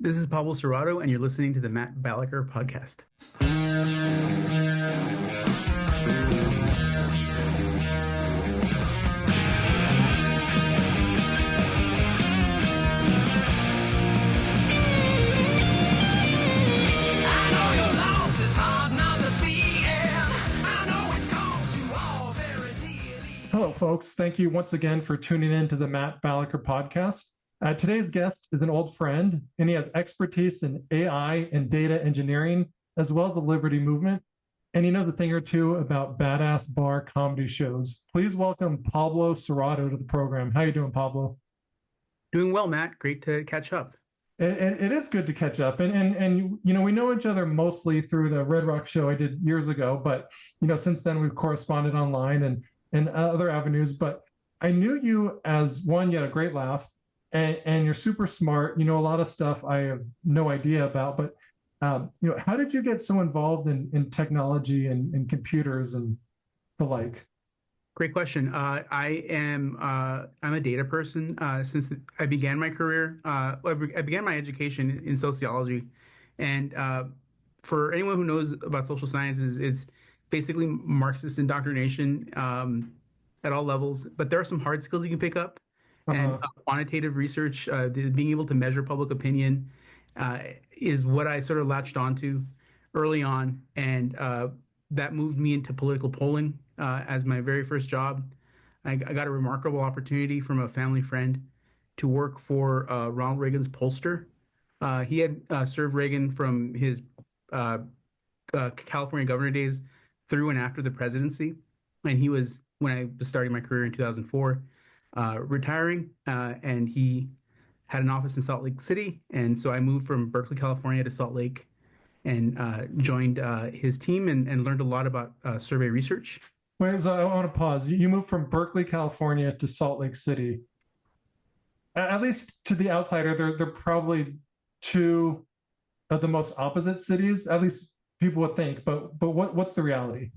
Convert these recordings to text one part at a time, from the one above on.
This is Pablo Serrato, and you're listening to the Matt Balaker podcast. Hello, folks. Thank you once again for tuning in to the Matt Balaker podcast. Today's guest is an old friend, and he has expertise in AI and data engineering, as well as the Liberty Movement. And he knows a thing or two about badass bar comedy shows. Please welcome Pablo Serrato to the program. How you doing, Pablo? Doing well, Matt. Great to catch up. It is good to catch up, and we know each other mostly through the Red Rock show I did years ago. But since then we've corresponded online and other avenues. But I knew you as one, you had a great laugh, and you're super smart. You know a lot of stuff I have no idea about. But how did you get so involved in technology and computers and the like? Great question. I'm a data person since I began my career. I began my education in sociology, and for anyone who knows about social sciences, it's basically Marxist indoctrination at all levels. But there are some hard skills you can pick up, and quantitative research, being able to measure public opinion, is what I sort of latched onto early on, and that moved me into political polling as my very first job. I got a remarkable opportunity from a family friend to work for Ronald Reagan's pollster. He had served Reagan from his California governor days through and after the presidency. And he was, when I was starting my career in 2004, retiring, and he had an office in Salt Lake City. And so I moved from Berkeley, California to Salt Lake and joined his team and learned a lot about survey research. Wait, so I want to pause. You moved from Berkeley, California to Salt Lake City. At least to the outsider, they're probably two of the most opposite cities, at least people would think. But what's the reality?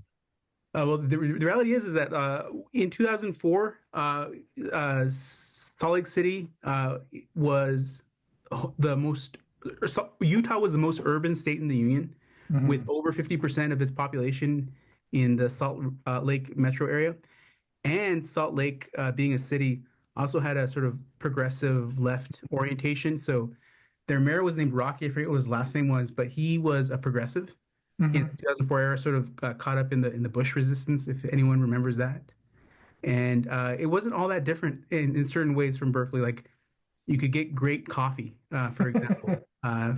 Well, the reality is that in 2004, Salt Lake City was the most, Utah was the most urban state in the union, with over 50% of its population in the Salt Lake metro area. And Salt Lake, being a city, also had a sort of progressive left orientation. So their mayor was named Rocky. I forget what his last name was, but he was a progressive in the 2004 era, sort of caught up in the Bush resistance, if anyone remembers that. And it wasn't all that different in certain ways from Berkeley. Like you could get great coffee, for example,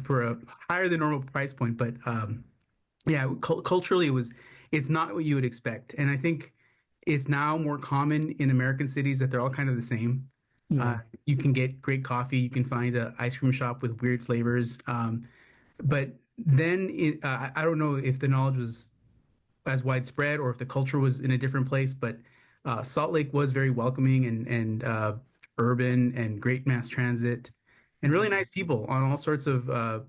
for a higher than normal price point. But yeah, culturally, it's not what you would expect. And I think it's now more common in American cities that they're all kind of the same. Yeah. You can get great coffee. You can find an ice cream shop with weird flavors. But then I don't know if the knowledge was as widespread or if the culture was in a different place, but Salt Lake was very welcoming and urban and great mass transit and really nice people on all sorts of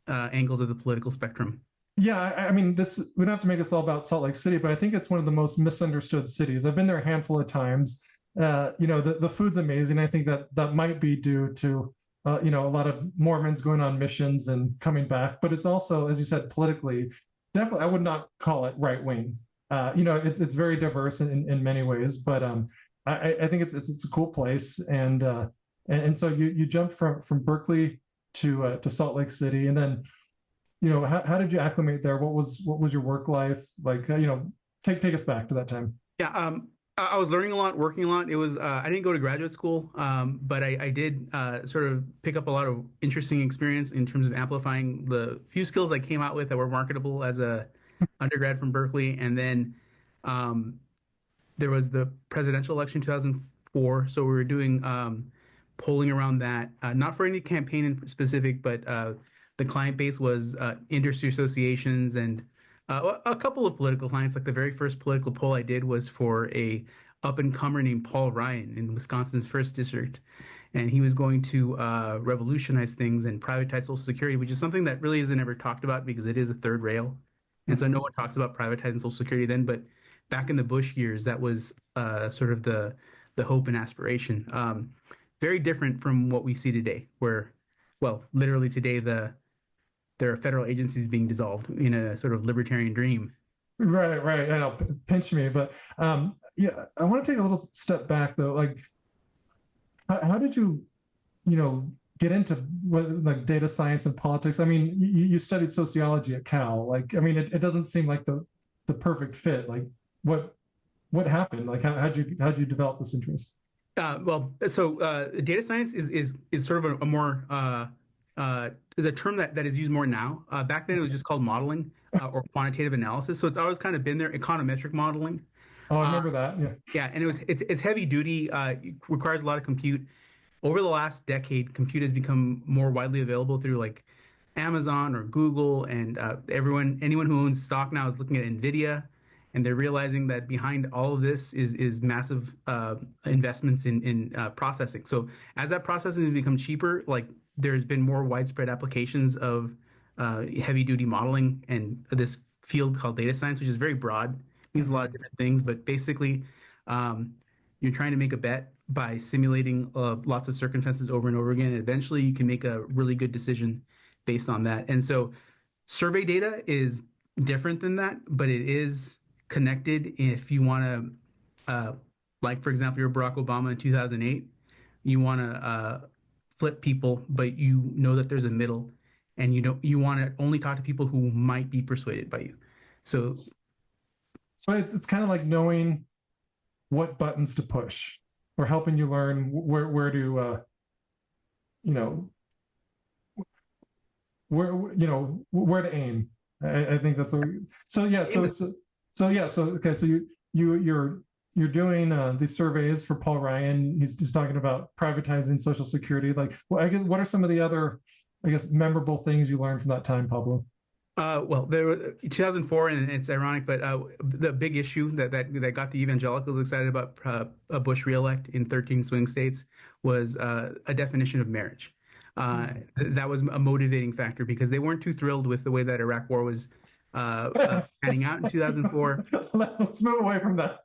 angles of the political spectrum. Yeah, I mean, we don't have to make this all about Salt Lake City, but I think it's one of the most misunderstood cities. I've been there a handful of times. The food's amazing. I think that might be due to a lot of Mormons going on missions and coming back, but it's also, as you said, politically, definitely, I would not call it right wing. It's very diverse in many ways, but I think it's a cool place, and so you jumped from Berkeley to Salt Lake City, and then how did you acclimate there? What was your work life like? Take us back to that time. Yeah, I was learning a lot, working a lot. It was I didn't go to graduate school, but I did sort of pick up a lot of interesting experience in terms of amplifying the few skills I came out with that were marketable as a undergrad from Berkeley. And then there was the presidential election in 2004, so we were doing polling around that, not for any campaign in specific, but the client base was industry associations and a couple of political clients. Like the very first political poll I did was for a up and comer named Paul Ryan in Wisconsin's first district, and he was going to revolutionize things and privatize Social Security, which is something that really isn't ever talked about because it is a third rail, and so no one talks about privatizing Social Security then. But back in the Bush years, that was sort of the hope and aspiration. Very different from what we see today, where well, literally today, there are federal agencies being dissolved in a sort of libertarian dream. Right, right. I know, pinch me, but yeah, I want to take a little step back though. Like, how did you, you know, get into what, like data science and politics? I mean, you studied sociology at Cal. Like, I mean, it doesn't seem like the perfect fit. Like, what what happened? Like, how'd you develop this interest? Data science is sort of a more is a term that is used more now. Back then, it was just called modeling or quantitative analysis. So it's always kind of been there. Econometric modeling. Oh, I Uh, remember that. Yeah. yeah, and it's heavy duty. Requires a lot of compute. Over the last decade, compute has become more widely available through like Amazon or Google, and anyone who owns stock now is looking at Nvidia, and they're realizing that behind all of this is massive investments in processing. So as that processing has become cheaper, like there's been more widespread applications of heavy duty modeling and this field called data science, which is very broad, means a lot of Mhm. different things, but basically, um, you're trying to make a bet by simulating lots of circumstances over and over again. And eventually, you can make a really good decision based on that. And so, survey data is different than that, but it is connected. If you want to, like for example, you're Barack Obama in 2008, you want to flip people, but you know that there's a middle, and you want to only talk to people who might be persuaded by you. So So it's kind of like knowing what buttons to push, or helping you learn where to you know where to aim. I think that's what. So yeah. So yeah. So okay. So you're doing these surveys for Paul Ryan. He's talking about privatizing Social Security. Like, well, I guess what are some of the other, I guess, memorable things you learned from that time, Pablo? Well, there was 2004, and it's ironic, but the big issue that got the evangelicals excited about a Bush reelect in 13 swing states was a definition of marriage. That was a motivating factor because they weren't too thrilled with the way that Iraq War was panning out in 2004. Let's move away from that.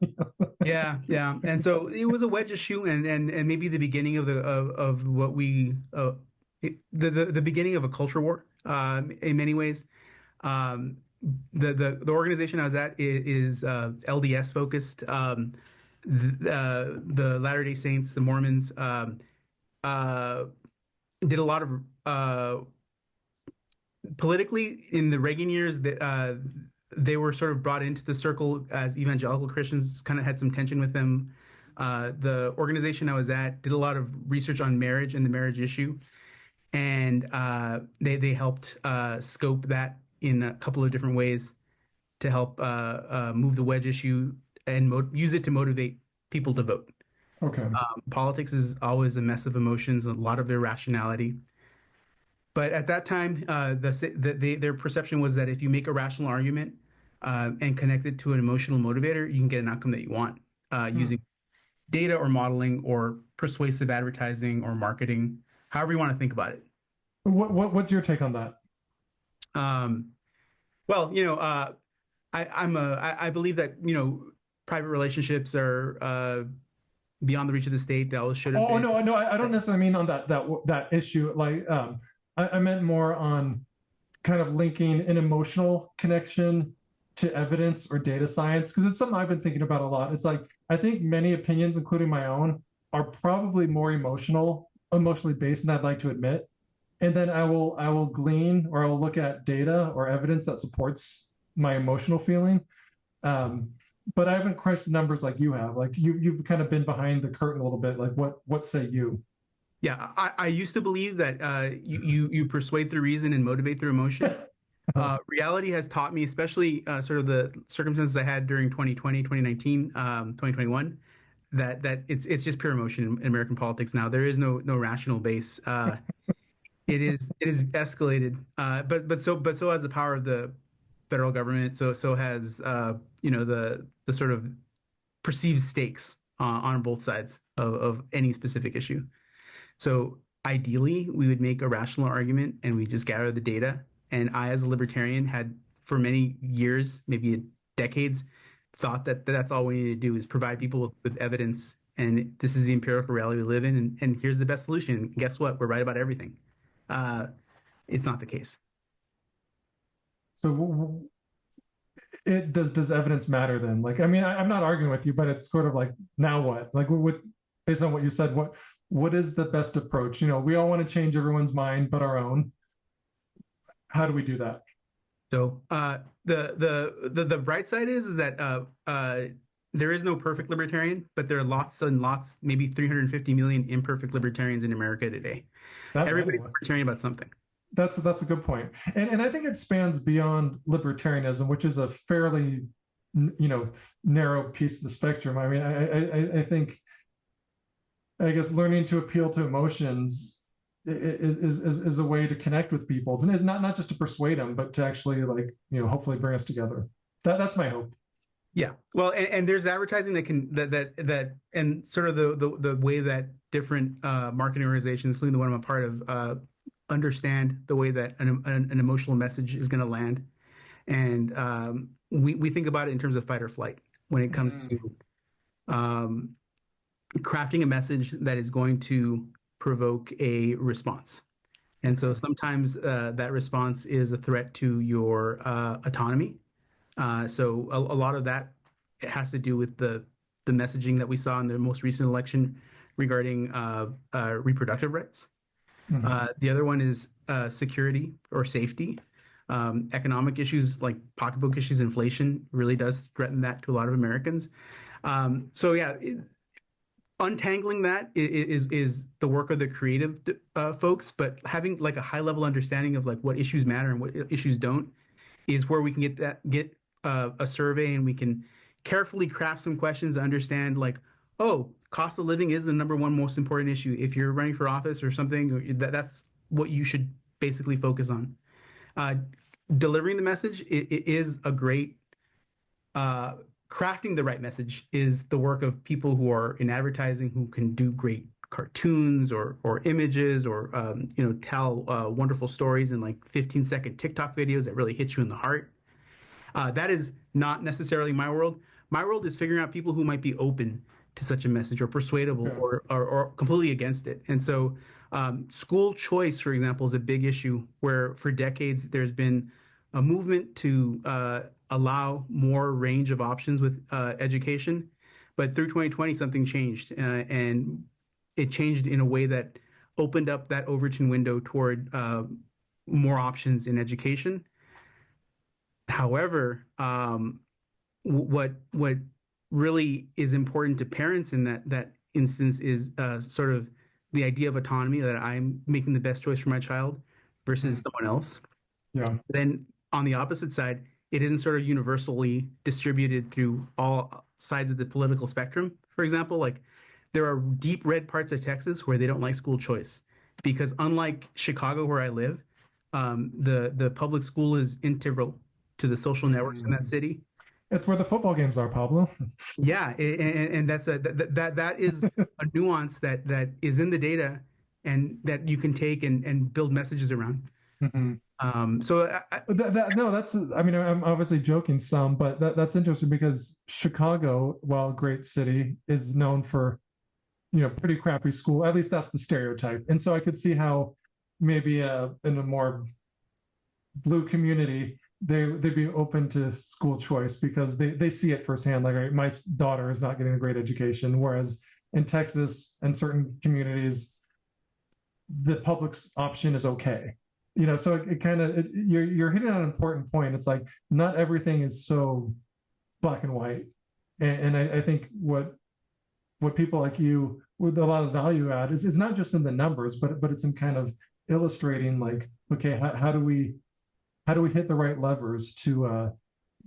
Yeah, yeah, and so it was a wedge issue, and maybe the beginning of what we the beginning of a culture war in many ways. Um, the organization I was at is LDS focused. The Latter Day Saints, the Mormons, uh, did a lot of politically in the Reagan years. That they were sort of brought into the circle as evangelical Christians. Kind of had some tension with them. The organization I was at did a lot of research on marriage and the marriage issue, and they helped scope that in a couple of different ways to help move the wedge issue and use it to motivate people to vote. Okay. Politics is always a mess of emotions, a lot of irrationality. But at that time, their perception was that if you make a rational argument and connect it to an emotional motivator, you can get an outcome that you want Hmm. using data or modeling or persuasive advertising or marketing, however you want to think about it. What's your take on that? Um, well, I believe that private relationships are beyond the reach of the state. They always should have Oh been. no, no, I don't necessarily mean on that issue. Like, I meant more on kind of linking an emotional connection to evidence or data science, because it's something I've been thinking about a lot. It's like I think many opinions, including my own, are probably more emotionally based than I'd like to admit. And then I will glean, or I will look at data or evidence that supports my emotional feeling. Um, but I haven't crunched the numbers like you have. Like you've kind of been behind the curtain a little bit. Like what say you? Yeah, I used to believe that you persuade through reason and motivate through emotion. Reality has taught me, especially sort of the circumstances I had during 2020, 2019, 2021, that it's just pure emotion in American politics now. There is no rational base. It is escalated, but so has the power of the federal government. So has the sort of perceived stakes on both sides of any specific issue. So ideally, we would make a rational argument and we just gather the data. And I, as a libertarian, had for many years, maybe decades, thought that that's all we need to do is provide people with evidence. And this is the empirical reality we live in. And here's the best solution. Guess what? We're right about everything. uh, it's not the case. So it does evidence matter then? Like, I mean, I'm not arguing with you, but it's sort of like, now what? Like, what based on what you said, what is the best approach? We all want to change everyone's mind, but our own. How do we do that? So the bright side is that there is no perfect libertarian, but there are lots and lots, maybe 350 million imperfect libertarians in America today. That many? Everybody's libertarian about something. That's a good point, and I think it spans beyond libertarianism, which is a fairly narrow piece of the spectrum. I mean, I think, I guess, learning to appeal to emotions is a way to connect with people. It's not just to persuade them, but to actually, like, hopefully bring us together. That's my hope. Yeah. Well, and there's advertising that can that and sort of the way that different marketing organizations, including the one I'm a part of, understand the way that an emotional message is going to land. And we think about it in terms of fight or flight when it comes Mm, to um, crafting a message that is going to provoke a response. And so okay. sometimes that response is a threat to your autonomy. So a lot of that has to do with the messaging that we saw in the most recent election regarding reproductive rights. Mhm. The other one is security or safety. Economic issues like pocketbook issues, inflation really does threaten that to a lot of Americans. So yeah, untangling that is the work of the creative folks, but having like a high level understanding of like what issues matter and what issues don't is where we can get a survey and we can carefully craft some questions to understand like, oh, cost of living is the number one most important issue. If you're running for office or something, that's what you should basically focus on. Uh, Delivering the message it is a great uh, crafting the right message is the work of people who are in advertising who can do great cartoons or images or tell wonderful stories in like 15-second TikTok videos that really hit you in the heart. That is not necessarily my world. My world is figuring out people who might be open to such a message or persuadable Yeah. or completely against it. And so, school choice, for example, is a big issue where for decades there's been a movement to allow more range of options with education. But through 2020, something changed, and it changed in a way that opened up that Overton window toward more options in education. However, what really is important to parents in that instance is sort of the idea of autonomy that I'm making the best choice for my child versus Mm, someone else. yeah. Then on the opposite side, it isn't sort of universally distributed through all sides of the political spectrum. For example, like there are deep red parts of Texas where they don't like school choice because unlike Chicago where I live, the public school is integral to the social networks in that Mm. city. It's where the football games are, Pablo. Yeah, and that's that is a nuance that is in the data and that you can take and build messages around. Mhm. So No, that's, I mean, I'm obviously joking some, but that's interesting because Chicago, while a great city, is known for, pretty crappy school. At least that's the stereotype. And so I could see how maybe in a more blue community, they'd be open to school choice because they see it firsthand. Like, right, my daughter is not getting a great education, whereas in Texas and certain communities, the public's option is okay. So it kind of, you're hitting on an important point. It's like not everything is so black and white, and I think what people like you with a lot of value add is not just in the numbers, but it's in kind of illustrating, like, okay, how do we hit the right levers to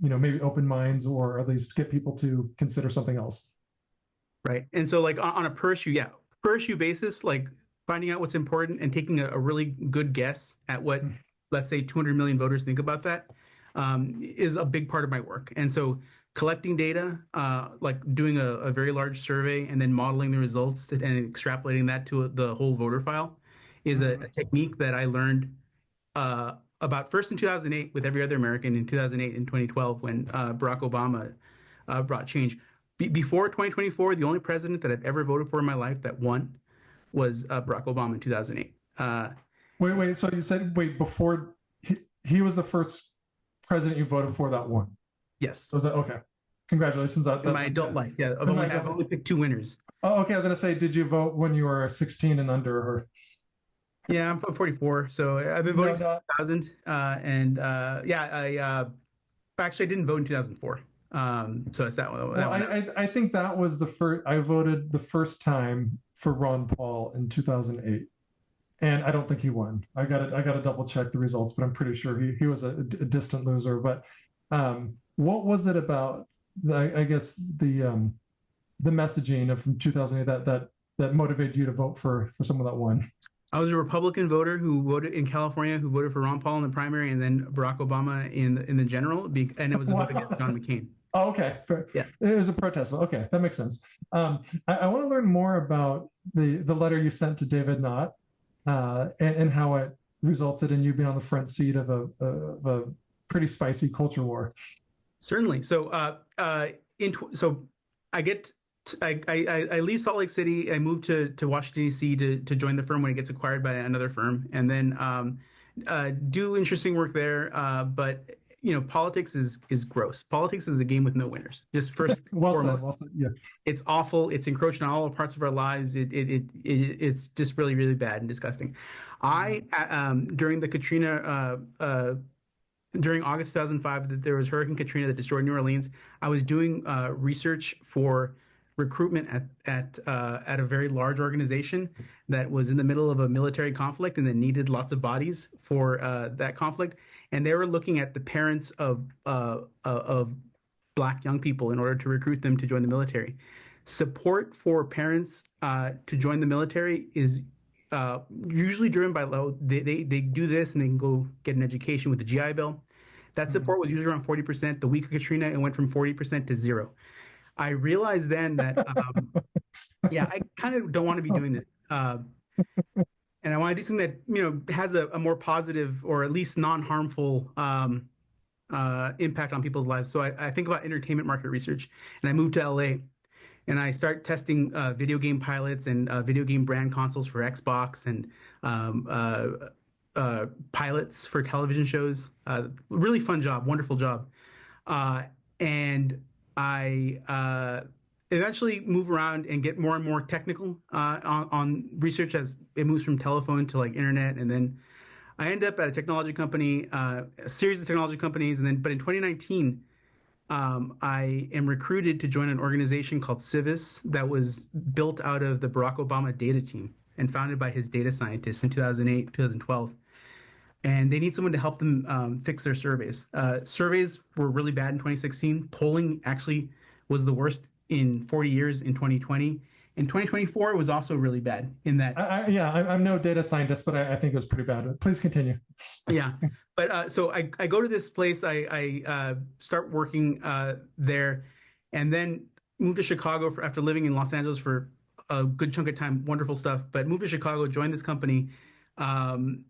maybe open minds or at least get people to consider something else. right, and so like on a per issue, yeah, per issue basis, like finding out what's important and taking a really good guess at what, let's say, 200 million voters think about that is a big part of my work. And so collecting data, like doing a very large survey and then modeling the results and extrapolating that to the whole voter file is a Mm-hmm. technique that I learned about first in 2008 with every other American, in 2008 and 2012 when Barack Obama brought change. Before 2024, the only president that I've ever voted for in my life that won was Barack Obama in 2008. Wait. So you said wait before he was the first president you voted for that won. Yes, Was that okay? Congratulations. in my adult Yeah. life. Yeah, In my I've only picked two winners. Oh, okay. I was gonna say, did you vote when you were 16 and under? Or Yeah, I'm 44, so I've been voting no, since no. 2000. And yeah, I actually I didn't vote in 2004. So it's that one. Well, That one. I think that was the first. I voted the first time for Ron Paul in 2008, and I don't think he won. I got to double check the results, but I'm pretty sure he was a distant loser. But what was it about? I guess the messaging of from 2008 that motivated you to vote for someone that won. I was a Republican voter who voted in California, who voted for Ron Paul in the primary, and then Barack Obama in the general, and it was a vote against Wow. John McCain. Oh, okay. Fair. Yeah, It was a protest. Okay, that makes sense. I want to learn more about the letter you sent to David Knott and how it resulted in you being on the front seat of a pretty spicy culture war. certainly. So so I get I leave Salt Lake City. I move to Washington D.C. To join the firm when it gets acquired by another firm, and then do interesting work there. But politics is gross. Politics is a game with no winners. Just first and Well said. foremost, Well said. Yeah. it's awful. It's encroaching on all parts of our lives. It's just really really bad and disgusting. Mhm. I during the Katrina during August 2005 that there was Hurricane Katrina that destroyed New Orleans. I was doing research for recruitment at a very large organization that was in the middle of a military conflict and that needed lots of bodies for that conflict. And they were looking at the parents of black young people in order to recruit them to join the military. Support for parents to join the military is usually driven by low. They do this and they can go get an education with the GI Bill. That Mhm. support was usually around 40%. The week of Katrina, it went from 40% to zero. I realized then that, yeah, I kind of don't want to be doing this. And I want to do something that, has a more positive or at least non-harmful impact on people's lives. So I think about entertainment market research and I moved to LA and I start testing video game pilots and video game brand consoles for Xbox and um, uh, pilots for television shows. Really fun job, wonderful job. And I eventually move around and get more and more technical on research as it moves from telephone to like internet, and then I end up at a technology company, a series of technology companies, and then but in 2019, I am recruited to join an organization called Civis that was built out of the Barack Obama data team and founded by his data scientists in 2008, 2012. And they need someone to help them fix their surveys. Surveys were really bad in 2016. Polling actually was the worst in 40 years in 2020. In 2024, it was also really bad in that. Yeah, I'm no data scientist, but I think it was pretty bad. Please continue. Yeah. But so I go to this place, I start working there, and then move to Chicago after living in Los Angeles for a good chunk of time. Wonderful stuff. But move to Chicago, join this company. Um,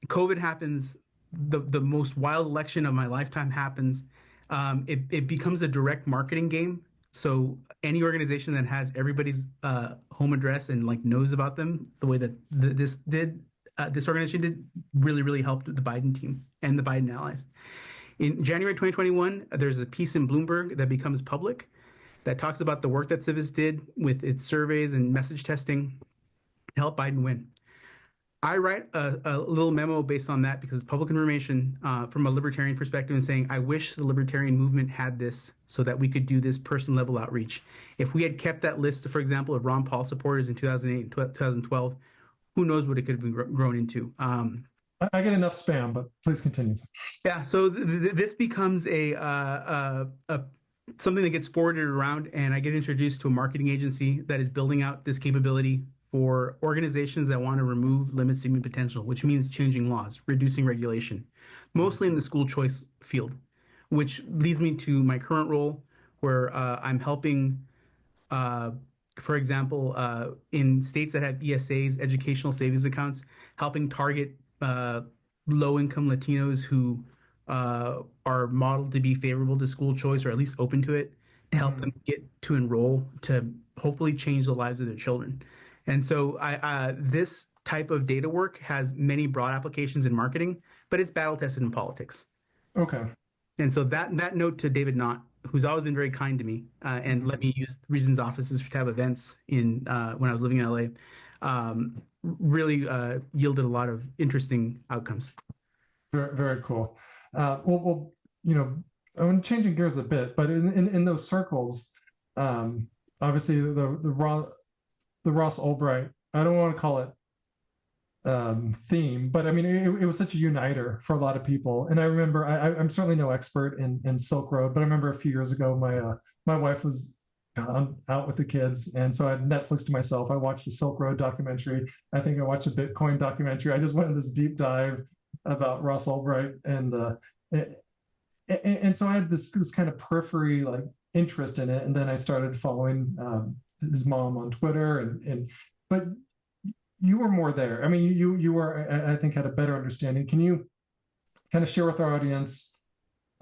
COVID happens, the most wild election of my lifetime happens. It becomes a direct marketing game. So any organization that has everybody's home address and like knows about them the way that this organization did really really helped the Biden team and the Biden allies. In January 2021, there's a piece in Bloomberg that becomes public that talks about the work that Civis did with its surveys and message testing to help Biden win. I write a little memo based on that because it's public information from a libertarian perspective and saying, I wish the libertarian movement had this so that we could do this person level outreach. If we had kept that list, for example, of Ron Paul supporters in 2008 and 2012, who knows what it could have been grown into. I get enough spam, but please continue. Yeah, so this becomes something that gets forwarded around, and I get introduced to a marketing agency that is building out this capability for organizations that want to remove limits to human potential, which means changing laws, reducing regulation, mostly in the school choice field, which leads me to my current role where I'm helping, uh, for example, in states that have ESAs, educational savings accounts, helping target low income Latinos who are modeled to be favorable to school choice or at least open to it to help them Mhm. get to enroll to hopefully change the lives of their children. And so this type of data work has many broad applications in marketing, but it's battle tested in politics. Okay. And so that note to David Knott, who's always been very kind to me and let Mhm. me use Reason's offices to have events in when I was living in LA, really yielded a lot of interesting outcomes. Very, very cool. Well, you know, I'm changing gears a bit, but in those circles, um, obviously the Ross Ulbricht, I don't want to call it theme, but I mean, it was such a uniter for a lot of people. And I remember, I'm certainly no expert in Silk Road, but I remember a few years ago, my wife was out with the kids, and so I had Netflix to myself. I watched a Silk Road documentary. I think I watched a Bitcoin documentary. I just went in this deep dive about Ross Ulbricht, and so I had this kind of periphery like interest in it, and then I started following his mom on Twitter, and but you were more there. I mean, you were, I think, had a better understanding. Can you kind of share with our audience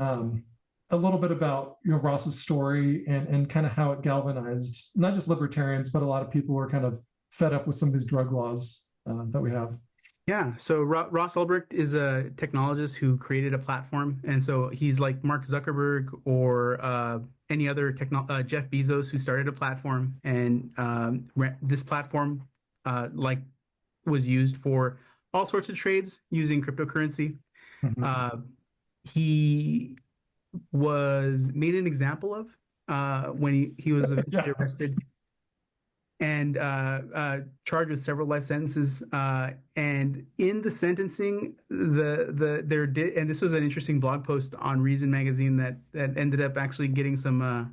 um, a little bit about Ross's story and kind of how it galvanized not just libertarians, but a lot of people who are kind of fed up with some of these drug laws that we have. Yeah, so Ross Ulbricht is a technologist who created a platform, and so he's like Mark Zuckerberg or any other Jeff Bezos who started a platform, and this platform like was used for all sorts of trades using cryptocurrency. Mhm. Uh, he was made an example of when he was eventually Yeah. arrested and charged with several life sentences. And in the sentencing, there did, and this was an interesting blog post on Reason magazine that ended up actually getting some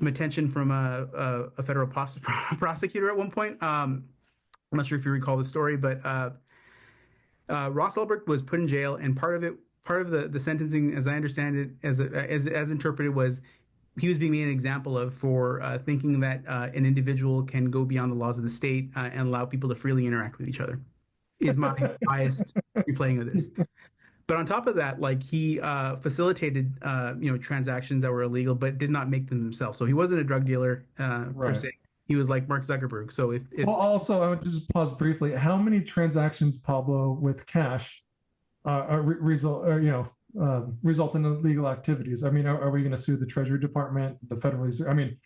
attention from a federal prosecutor at one point. I'm not sure if you recall the story, but Ross Ulbricht was put in jail, and part of the sentencing, as I understand it, as interpreted, was he was being made an example of for thinking that an individual can go beyond the laws of the state and allow people to freely interact with each other. Is my biased replaying of this. But on top of that, like he facilitated transactions that were illegal, but did not make them himself. So he wasn't a drug dealer per Right. se. He was like Mark Zuckerberg. So if Well, also, I would just pause briefly. How many transactions, Pablo, with cash result in illegal activities? I mean, are we going to sue the Treasury Department, the Federal Reserve? I mean,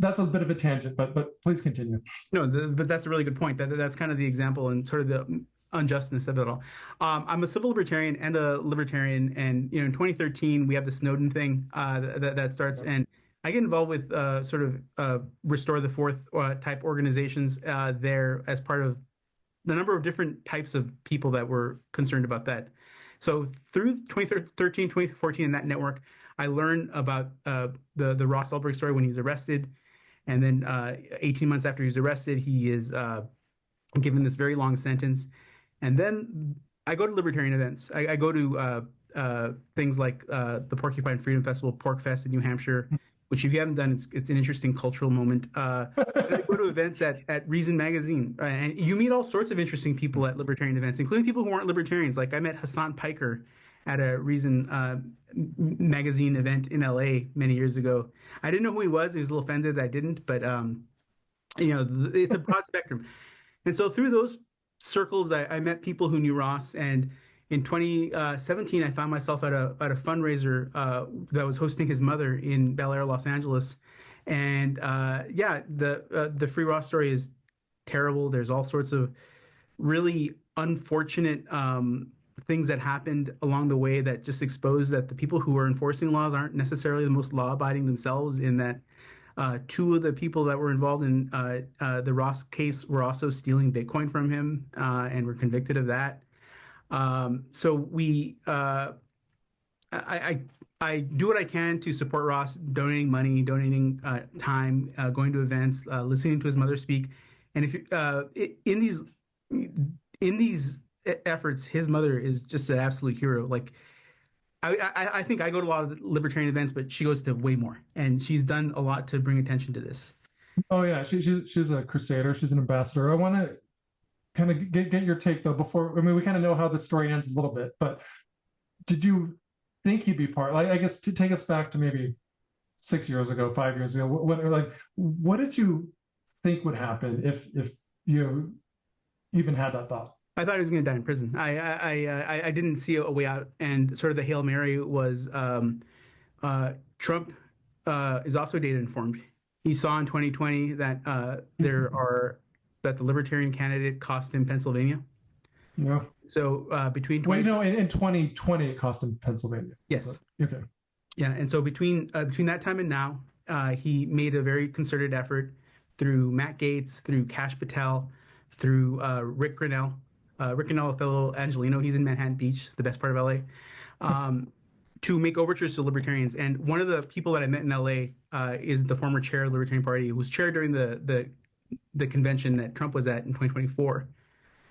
that's a bit of a tangent, but please continue. No, but that's a really good point. That's kind of the example and sort of the unjustness of it all. I'm a civil libertarian and a libertarian, and in 2013 we have the Snowden thing that starts, and I get involved with sort of Restore the Fourth type organizations there as part of the number of different types of people that were concerned about that. So through 2013, 2014 in that network, I learned about the Ross Ulbricht story when he's arrested. And then 18 months after he was arrested, he is given this very long sentence. And then I go to libertarian events. I go to things like the Porcupine Freedom Festival, Pork Fest in New Hampshire, which if you haven't done, it's an interesting cultural moment. And I go to events at Reason Magazine, and you meet all sorts of interesting people at libertarian events, including people who aren't libertarians. Like I met Hassan Piker at a Reason magazine event in LA many years ago. I didn't know who he was. He was a little offended that I didn't, but it's a broad spectrum. And so through those circles, I met people who knew Ross. And in 2017, I found myself at a fundraiser that was hosting his mother in Bel Air, Los Angeles. And yeah, the Free Ross story is terrible. There's all sorts of really unfortunate things that happened along the way that just expose that the people who are enforcing laws aren't necessarily the most law-abiding themselves. In that two of the people that were involved in the Ross case were also stealing Bitcoin from him and were convicted of that. So I, I do what I can to support Ross, donating money, donating time, going to events, listening to his mother speak, and if in these efforts, his mother is just an absolute hero. Like I think I go to a lot of libertarian events, but she goes to way more, and she's done a lot to bring attention to this. Oh yeah, she's a crusader. She's an ambassador. I want to kind of get your take though. Before, I mean, we kind of know how the story ends a little bit, but did you think he'd be part? Like, I guess to take us back to maybe 6 years ago, 5 years ago, what did you think would happen if you even had that thought. I thought he was going to die in prison. I didn't see a way out, and sort of the Hail Mary was Trump is also data informed. He saw in 2020 that that the Libertarian candidate cost him Pennsylvania. Yeah. So between Wait, 20 no, in 2020 it cost him Pennsylvania. But, yes, okay. yeah, and so between that time and now, he made a very concerted effort through Matt Gaetz, through Kash Patel, through Rick Grinnell. Rick Grinnell, a fellow Angelino, he's in Manhattan Beach, the best part of LA, to make overtures to libertarians. And one of the people that I met in LA is the former chair of the Libertarian Party, who was chair during the convention that Trump was at in 2024.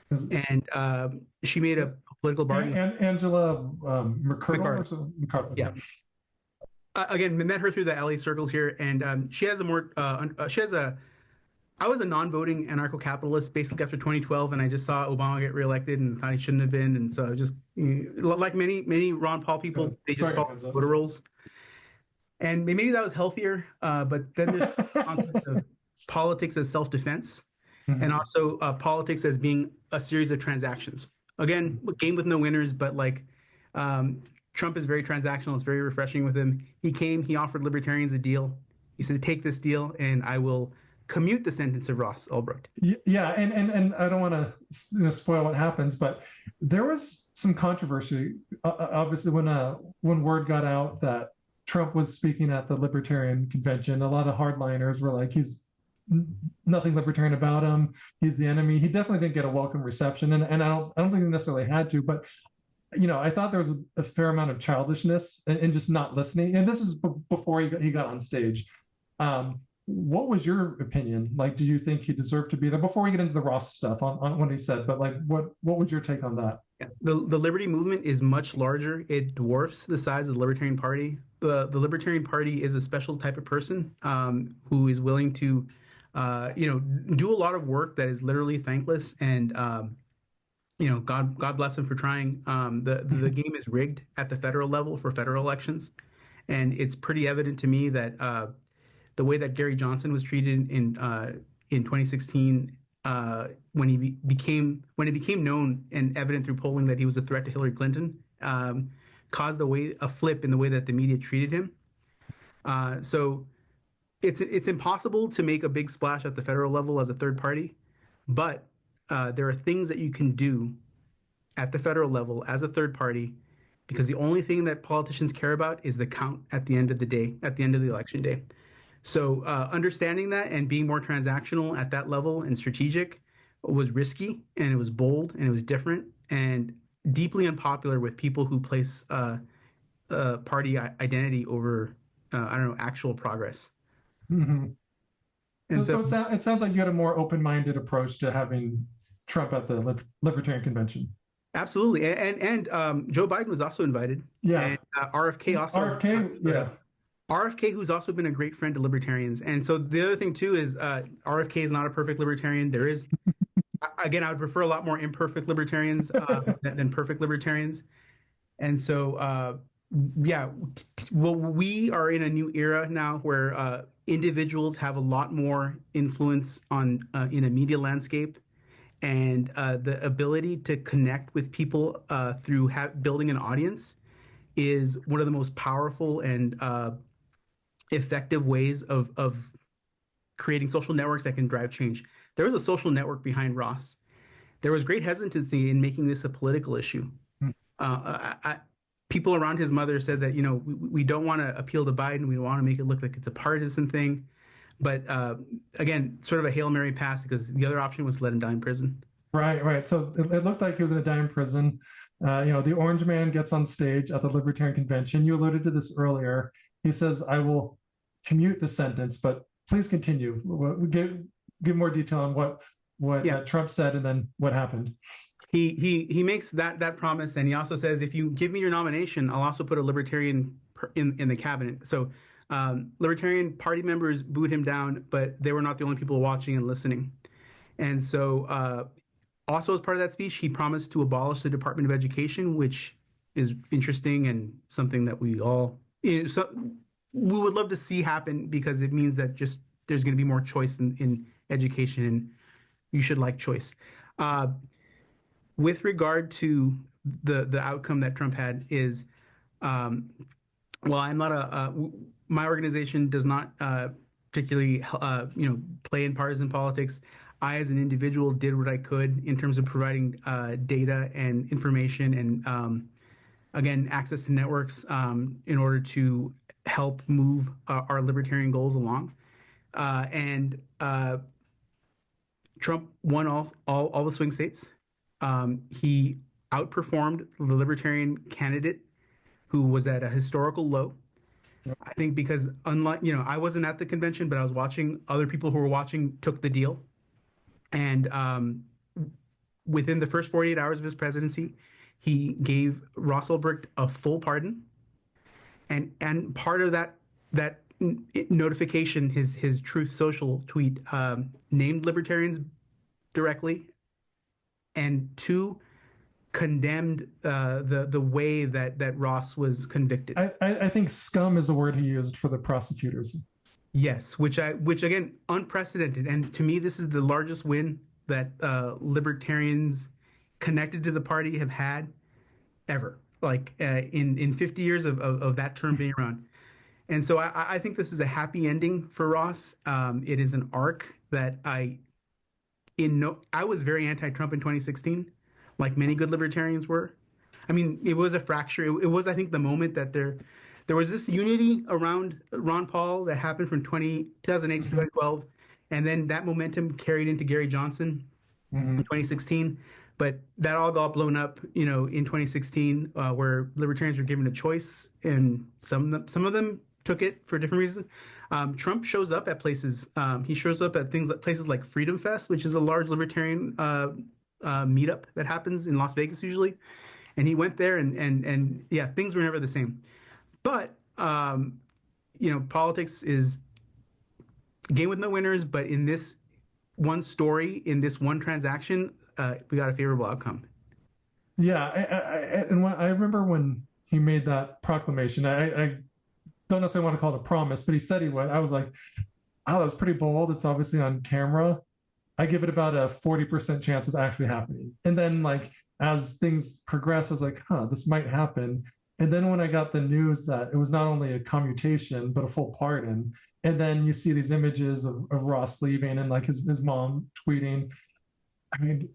And she made a political bargain. Angela McCardle or McCarthy. something? McCardle, Yeah. okay. Again, met her through the LA circles here, and she has a more she has a. I was a non-voting anarcho-capitalist basically after 2012, and I just saw Obama get reelected and thought he shouldn't have been, and so just like many Ron Paul people, they just follow voter rules, and maybe that was healthier. But then there's the concept of politics as self-defense, and also politics as being a series of transactions. Again, a game with no winners, but like Trump is very transactional. It's very refreshing with him. He offered libertarians a deal. He said, take this deal and I will commute the sentence of Ross Ulbricht. Yeah, and I don't want to spoil what happens, but there was some controversy, obviously, when word got out that Trump was speaking at the Libertarian convention. A lot of hardliners were like, he's nothing libertarian about him. He's the enemy. He definitely didn't get a welcome reception, and I don't think he necessarily had to, but I thought there was a fair amount of childishness and just not listening. And this is before he got on stage. What was your opinion? Like, do you think he deserved to be there? Before we get into the Ross stuff on what he said, but like, what was your take on that? Yeah. The Liberty movement is much larger. It dwarfs the size of the Libertarian Party. The Libertarian Party is a special type of person who is willing to, do a lot of work that is literally thankless. And God bless him for trying. The game is rigged at the federal level for federal elections, and it's pretty evident to me that the way that Gary Johnson was treated in 2016 when it became known and evident through polling that he was a threat to Hillary Clinton caused a flip in the way that the media treated him. So it's impossible to make a big splash at the federal level as a third party, but there are things that you can do at the federal level as a third party, because the only thing that politicians care about is the count at the end of the day, at the end of the election day. So understanding that and being more transactional at that level and strategic was risky, and it was bold, and it was different, and deeply unpopular with people who place party identity over, actual progress. Mm-hmm. And so it sounds like you had a more open-minded approach to having Trump at the Libertarian convention. Absolutely, and Joe Biden was also invited. Yeah, and RFK also. RFK, yeah. RFK, who's also been a great friend to libertarians. And so the other thing too is RFK is not a perfect libertarian. There is, again, I would prefer a lot more imperfect libertarians than perfect libertarians. And so, we are in a new era now where individuals have a lot more influence on in a media landscape, and the ability to connect with people through building an audience is one of the most powerful and effective ways of creating social networks that can drive change. There was a social network behind Ross. There was great hesitancy in making this a political issue. People around his mother said that, we don't want to appeal to Biden. We don't want to make it look like it's a partisan thing. But again, sort of a Hail Mary pass, because the other option was to let him die in prison. Right. So it looked like he was going to die in prison. The Orange Man gets on stage at the Libertarian Convention. You alluded to this earlier. He says, I will commute the sentence, but please continue. Give more detail on what Trump said and then what happened. He makes that promise, and he also says, if you give me your nomination, I'll also put a libertarian in the cabinet. So Libertarian Party members booed him down, but they were not the only people watching and listening. And so also as part of that speech, he promised to abolish the Department of Education, which is interesting and something that we all we would love to see happen, because it means that just there's going to be more choice in education, and you should like choice. Uh, with regard to the outcome that Trump had is, um, well, I'm not my organization does not particularly play in partisan politics. I, as an individual, did what I could in terms of providing data and information and again access to networks in order to help move our libertarian goals along. And Trump won all the swing states. He outperformed the libertarian candidate who was at a historical low. I think because unlike, I wasn't at the convention, but I was watching other people who were watching took the deal. And within the first 48 hours of his presidency, he gave Ross Ulbricht a full pardon. And part of that notification, his Truth Social tweet, named libertarians directly, and two, condemned the way that Ross was convicted. I think scum is the word he used for the prosecutors. Yes, which again unprecedented, and to me this is the largest win that libertarians connected to the party have had ever, like in 50 years of that term being around. And so I think this is a happy ending for Ross. It is an arc that I was very anti-Trump in 2016, like many good libertarians were. I mean, it was a fracture. It was, I think, the moment that there was this unity around Ron Paul that happened from 2008 to 2012, and then that momentum carried into Gary Johnson in Mm-hmm. 2016. But that all got blown up, in 2016, where libertarians were given a choice, and some of them took it for different reasons. Trump shows up at places. He shows up at places like Freedom Fest, which is a large libertarian meetup that happens in Las Vegas usually. And he went there, and yeah, things were never the same. But politics is a game with no winners. But in this one story, in this one transaction, we got a favorable outcome. Yeah, and I remember when he made that proclamation. I don't necessarily want to call it a promise, but he said he would. I was like, oh, that was pretty bold. It's obviously on camera. I give it about a 40% chance of actually happening. And then, like, as things progress, I was like, huh, this might happen. And then when I got the news that it was not only a commutation, but a full pardon, and then you see these images of Ross leaving and like his mom tweeting. I mean,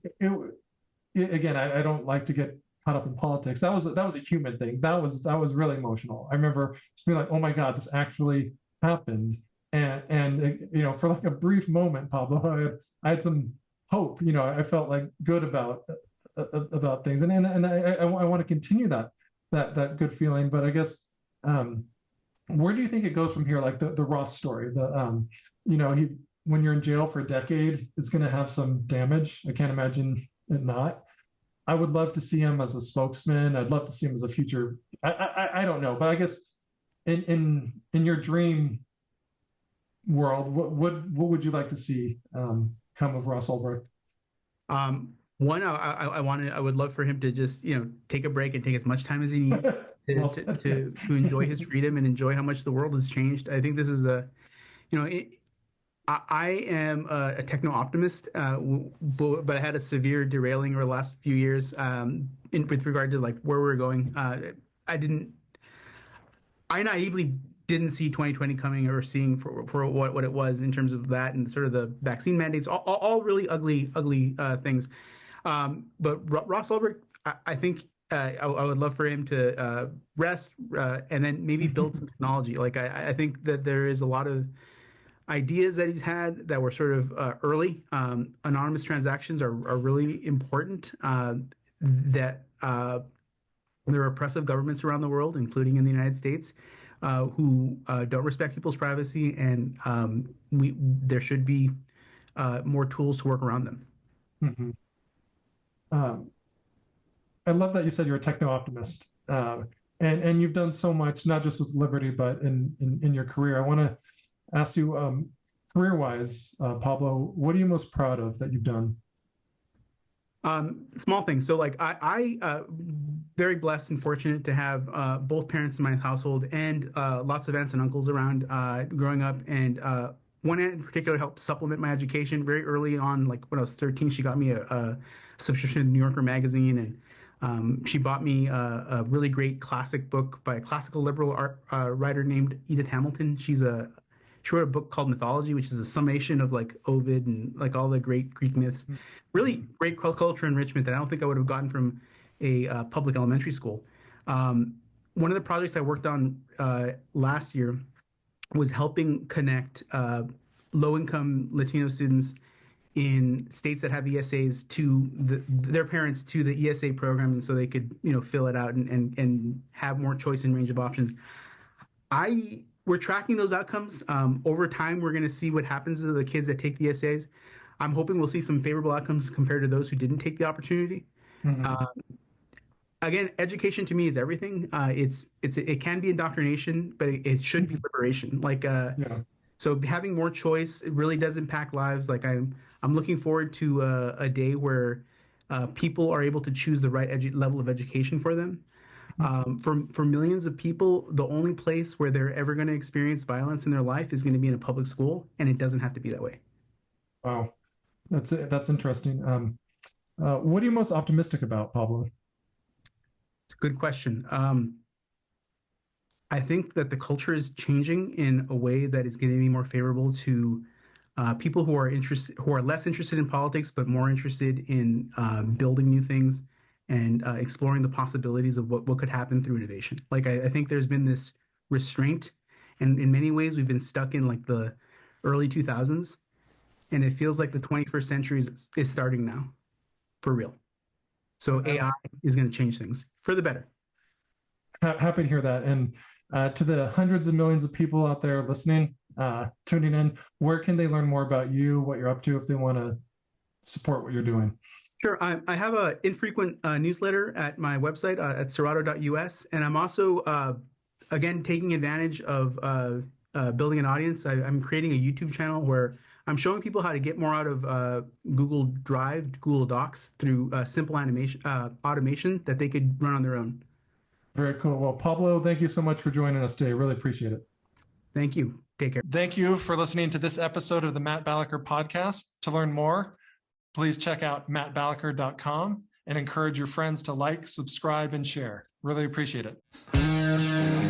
again, I don't like to get caught up in politics. That was a human thing. That was really emotional. I remember just being like, oh my God, this actually happened. And for like a brief moment, Pablo, I had some hope. I felt like good about things, and I want to continue that good feeling. But I guess where do you think it goes from here? Like the Ross story, he when you're in jail for a decade, it's going to have some damage. I can't imagine it not. I would love to see him as a spokesman. I'd love to see him as a future. I don't know, but I guess in your dream world, what would you like to see come of Ross Ulbricht? One, I would love for him to just take a break and take as much time as he needs to Well to said. to, to enjoy his freedom and enjoy how much the world has changed. I think this is you know, it, I am a techno optimist, but I had a severe derailing over the last few years with regard to like where we're going. I didn't, I naively didn't see 2020 coming or seeing for what it was in terms of that and sort of the vaccine mandates, all really ugly things. But Ross Ulbricht, I think I would love for him to rest and then maybe build some technology. Like I think that there is a lot of ideas that he's had that were sort of early. Anonymous transactions are really important. That There are oppressive governments around the world, including in the United States, who don't respect people's privacy, and there should be more tools to work around them. Mhm. Um, I love that you said you're a techno optimist, and you've done so much, not just with Liberty, but in your career. I want to ask you, career wise, Pablo, what are you most proud of that you've done? Small things. So like very blessed and fortunate to have both parents in my household and lots of aunts and uncles around growing up. And one aunt in particular helped supplement my education very early on. Like when I was 13, she got me a subscription to New Yorker magazine, and she bought me a really great classic book by a classical liberal art writer named Edith Hamilton. She wrote a book called Mythology, which is a summation of like Ovid and like all the great Greek myths. Really great culture enrichment that I don't think I would have gotten from a public elementary school. One of the projects I worked on last year was helping connect low-income Latino students in states that have ESAs to their parents to the ESA program, and so they could fill it out and have more choice and range of options. We're tracking those outcomes. Over time, we're going to see what happens to the kids that take the ESAs. I'm hoping we'll see some favorable outcomes compared to those who didn't take the opportunity. Mm-hmm. Again, education to me is everything. It can be indoctrination, but it should be liberation. Yeah. So having more choice, it really does impact lives. Like I'm looking forward to a day where people are able to choose the right level of education for them. For millions of people, the only place where they're ever going to experience violence in their life is going to be in a public school, and it doesn't have to be that way. Wow, that's interesting. What are you most optimistic about, Pablo? It's a good question. I think that the culture is changing in a way that is going to be more favorable to people who are less interested in politics, but more interested in building new things and exploring the possibilities of what could happen through innovation. Like I think there's been this restraint, and in many ways we've been stuck in like the early 2000s, and it feels like the 21st century is starting now, for real. So AI is going to change things for the better. Happy to hear that. And to the hundreds of millions of people out there listening, tuning in, where can they learn more about you, what you're up to, if they want to support what you're doing? Sure. I have an infrequent newsletter at my website at serrato.us. And I'm also, again, taking advantage of building an audience. I'm creating a YouTube channel where I'm showing people how to get more out of Google Drive, Google Docs through simple automation that they could run on their own. Very cool. Well, Pablo, thank you so much for joining us today. Really appreciate it. Thank you. Take care. Thank you for listening to this episode of the Matt Balaker podcast. To learn more, please check out mattbalaker.com and encourage your friends to like, subscribe, and share. Really appreciate it.